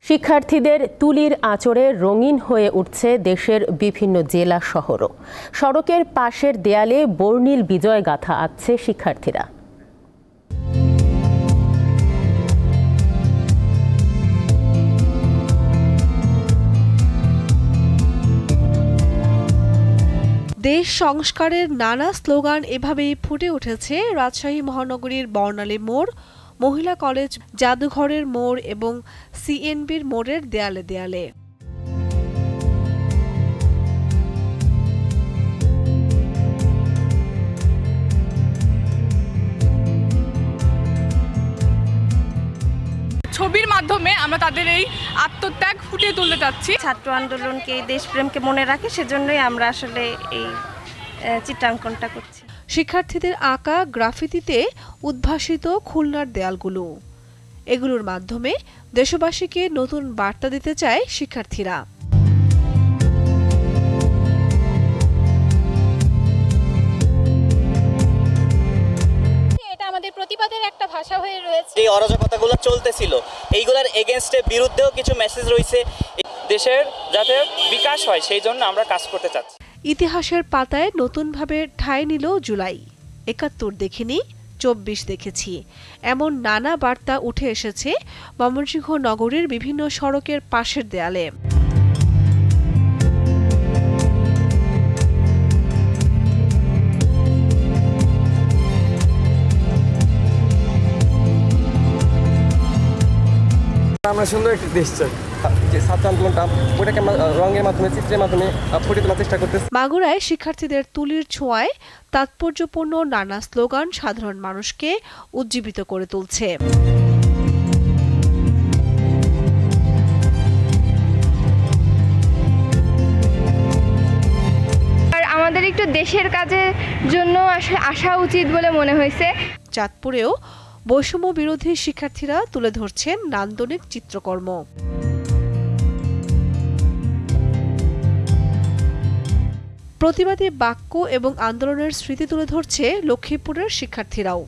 শিক্ষার্থীদের তুলির আঁচড়ে রঙিন হয়ে উঠছে দেশের বিভিন্ন জেলা শহরও। সড়কের পাশের দেয়ালে বর্ণিল বিজয় গাথা আঁকছে শিক্ষার্থীরা। দেশ সংস্কারের নানা স্লোগান এভাবেই ফুটে উঠেছে রাজশাহী মহানগরীর বর্ণালী মোড়, মহিলা কলেজ, জাদুঘরের মোড় এবং সিএনবির মোড়ের দেয়ালে দেয়ালে। ছবির মাধ্যমে আমরা তাদের এই আত্মত্যাগ ফুটিয়ে তুলতে চাচ্ছি। ছাত্র আন্দোলনকে, দেশপ্রেমকে মনে রাখে, সেজন্যই আমরা আসলে এই চিত্রাঙ্কনটা করছি। শিক্ষার্থীদের আঁকা গ্রাফিতিতে উদ্ভাসিত খুলনার দেয়ালগুলো, এগুলোর মাধ্যমে দেশবাসীকে নতুন বার্তা দিতে চায় শিক্ষার্থীরা। আমাদের প্রতিবাদের একটা ভাষা হয়ে রয়েছে। এই অরাজকতাগুলো চলতেছিল, এইগুলোর এগেনস্টে বিরুদ্ধেও কিছু মেসেজ রয়েছে। দেশের যাতে বিকাশ হয় সেই জন্য আমরা কাজ করতে চাচ্ছি। ইতিহাসের পাতায় নতুনভাবে ঠাঁই নিল জুলাই। ৭১ দেখিনি, ২৪ দেখেছি, এমন নানা বার্তা উঠে এসেছে ময়মনসিংহ নগরীর বিভিন্ন সড়কের পাশের দেয়ালে। আমরা সুন্দর একটি দেশ চাই, যে ছাত্র আন্দোলনটা ওটাকে রঙের মাধ্যমে, চিত্রের মাধ্যমে ফুটিয়ে তোলার চেষ্টা করতেছি। মাগুরায় শিক্ষার্থীদের তুলির ছোঁয়ায় তাৎপর্যপূর্ণ নানা স্লোগান সাধারণ মানুষকে উজ্জীবিত করে তুলছে। আর আমাদের একটু দেশের কাজের জন্য আসা উচিত বলে মনে হয়েছে। চাঁদপুরেও বৈষম্য বিরোধী শিক্ষার্থীরা তুলে ধরছেন নান্দনিক চিত্রকর্ম। প্রতিবাদী বাক্য এবং আন্দোলনের স্মৃতি তুলে ধরছে লক্ষ্মীপুরের শিক্ষার্থীরাও।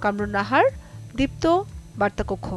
কামরুন নাহার, দীপ্ত, বার্তা কক্ষ।